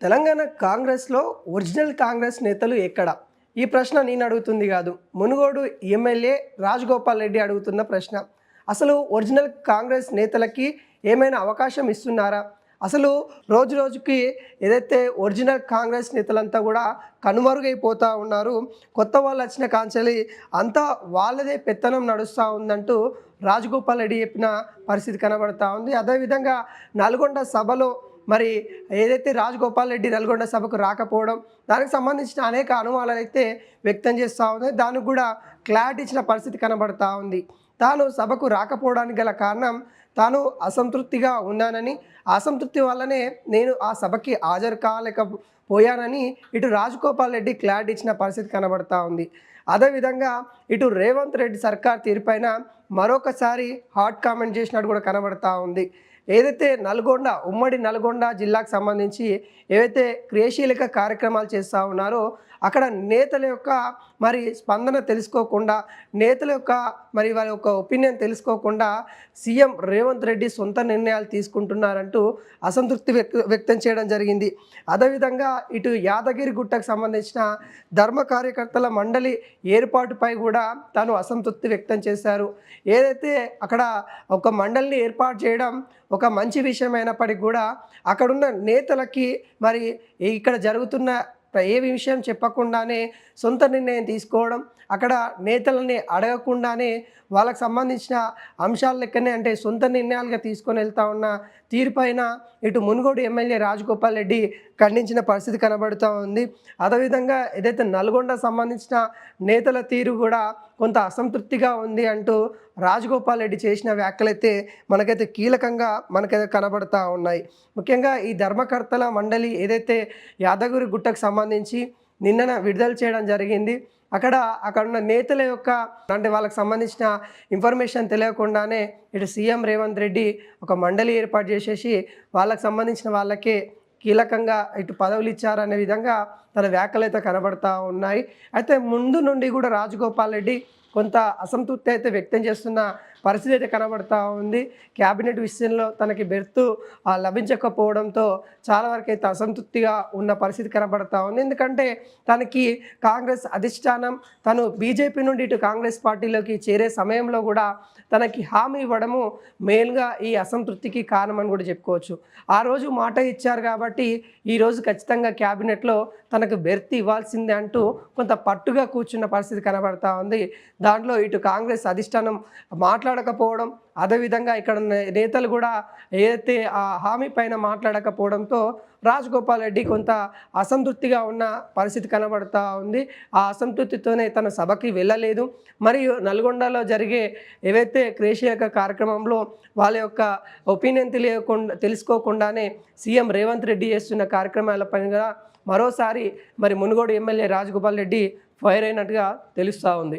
తెలంగాణ కాంగ్రెస్‌లో ఒరిజినల్ కాంగ్రెస్ నేతలు ఎక్కడ? ఈ ప్రశ్న నేను అడుగుతుంది కాదు. మునుగోడు ఎమ్మెల్యే రాజగోపాల్ రెడ్డి అడుగుతున్న ప్రశ్న. అసలు ఒరిజినల్ కాంగ్రెస్ నేతలకి ఏమైనా అవకాశం ఇస్తున్నారా? అసలు రోజు రోజుకి ఏదైతే ఒరిజినల్ కాంగ్రెస్ నేతలంతా కూడా కనుమరుగైపోతూ ఉన్నారు. కొత్త వాళ్ళు వచ్చిన కాంచెలి అంతా వాళ్ళదే పెత్తనం నడుస్తూ ఉందంటూ రాజగోపాల్ రెడ్డి చెప్పిన పరిస్థితి కనబడతా ఉంది. అదేవిధంగా నల్గొండ సభలో మరి ఏదైతే రాజగోపాల్ రెడ్డి నల్గొండ సభకు రాకపోవడం, దానికి సంబంధించిన అనేక అనుమానాలు అయితే వ్యక్తం చేస్తూ ఉన్నాయి. దానికి కూడా క్లారిటీ ఇచ్చిన పరిస్థితి కనబడతా ఉంది. తాను సభకు రాకపోవడానికి గల కారణం తాను అసంతృప్తిగా ఉన్నానని, అసంతృప్తి వల్లనే నేను ఆ సభకి హాజరు కాలేకపోయానని ఇటు రాజగోపాల్ రెడ్డి క్లారిటీ ఇచ్చిన పరిస్థితి కనబడతా ఉంది. అదేవిధంగా ఇటు రేవంత్ రెడ్డి సర్కార్ తీరుపైన మరొకసారి హాట్ కామెంట్ చేసినట్టు కూడా కనబడతా ఉంది. ఏదైతే నల్గొండ ఉమ్మడి నల్గొండ జిల్లాకు సంబంధించి ఏవైతే క్రియాశీలక కార్యక్రమాలు చేస్తూ ఉన్నారో అక్కడ నేతల యొక్క మరి స్పందన తెలుసుకోకుండా, నేతల యొక్క మరి వారి యొక్క ఒపీనియన్ తెలుసుకోకుండా సీఎం రేవంత్ రెడ్డి సొంత నిర్ణయాలు తీసుకుంటున్నారంటూ అసంతృప్తి వ్యక్తం చేయడం జరిగింది. అదేవిధంగా ఇటు యాదగిరి గుట్టకు సంబంధించిన ధర్మ కార్యకర్తల మండలి ఏర్పాటుపై కూడా తాను అసంతృప్తి వ్యక్తం చేశారు. ఏదైతే అక్కడ ఒక మండలిని ఏర్పాటు చేయడం ఒక మంచి విషయం అయినప్పటికీ కూడా అక్కడున్న నేతలకి మరి ఇక్కడ జరుగుతున్న ఏ విషయం చెప్పకుండానే సొంత నిర్ణయం తీసుకోవడం, అక్కడ నేతలని అడగకుండానే వాళ్ళకు సంబంధించిన అంశాల లెక్కనే అంటే సొంత నిర్ణయాలుగా తీసుకొని వెళ్తూ ఉన్న తీరుపైన ఇటు మునుగోడు ఎమ్మెల్యే రాజగోపాల్ రెడ్డి ఖండించిన పరిస్థితి కనబడుతూ ఉంది. అదేవిధంగా ఏదైతే నల్గొండ సంబంధించిన నేతల తీరు కూడా కొంత అసంతృప్తిగా ఉంది అంటూ రాజగోపాల్ రెడ్డి చేసిన వ్యాఖ్యలైతే మనకైతే కీలకంగా మనకైతే కనబడుతూ ఉన్నాయి. ముఖ్యంగా ఈ ధర్మకర్తల మండలి ఏదైతే యాదగిరి గుట్టకు సంబంధించి నిన్న విడుదల చేయడం జరిగింది. అక్కడ ఉన్న నేతల యొక్క అంటే వాళ్ళకి సంబంధించిన ఇన్ఫర్మేషన్ తెలియకుండానే ఇటు సీఎం రేవంత్ రెడ్డి ఒక మండలి ఏర్పాటు చేసేసి వాళ్ళకి సంబంధించిన వాళ్ళకే కీలకంగా ఇటు పదవులు ఇచ్చారనే విధంగా తన వ్యాఖ్యలు అయితే కనబడతా ఉన్నాయి. అయితే ముందు నుండి కూడా రాజగోపాల్ రెడ్డి కొంత అసంతృప్తి అయితే వ్యక్తం చేస్తున్న పరిస్థితి అయితే కనబడతా ఉంది. క్యాబినెట్ విషయంలో తనకి బెర్తు లభించకపోవడంతో చాలా వరకు అయితే అసంతృప్తిగా ఉన్న పరిస్థితి కనబడతా ఉంది. ఎందుకంటే తనకి కాంగ్రెస్ అధిష్టానం తను బీజేపీ నుండి ఇటు కాంగ్రెస్ పార్టీలోకి చేరే సమయంలో కూడా తనకి హామీ ఇవ్వడము మెయిన్గా ఈ అసంతృప్తికి కారణమని కూడా చెప్పుకోవచ్చు. ఆ రోజు మాట ఇచ్చారు కాబట్టి ఈరోజు ఖచ్చితంగా క్యాబినెట్లో తనకు బెర్త్ ఇవ్వాల్సిందే అంటూ కొంత పట్టుగా కూర్చున్న పరిస్థితి కనబడతా ఉంది. దాంట్లో ఇటు కాంగ్రెస్ అధిష్టానం మాట్లాడకపోవడం, అదేవిధంగా ఇక్కడ నేతలు కూడా ఏదైతే ఆ హామీ పైన మాట్లాడకపోవడంతో రాజగోపాల్ రెడ్డి కొంత అసంతృప్తిగా ఉన్న పరిస్థితి కనబడుతూ ఉంది. ఆ అసంతృప్తితోనే తన సభకి వెళ్ళలేదు. మరియు నల్గొండలో జరిగే ఏవైతే క్రియాశీలక కార్యక్రమంలో వాళ్ళ యొక్క ఒపీనియన్ తెలుసుకోకుండానే సీఎం రేవంత్ రెడ్డి చేస్తున్న కార్యక్రమాలపైన మరోసారి మరి మునుగోడు ఎమ్మెల్యే రాజగోపాల్ రెడ్డి ఫైర్ అయినట్టుగా తెలుస్తూ ఉంది.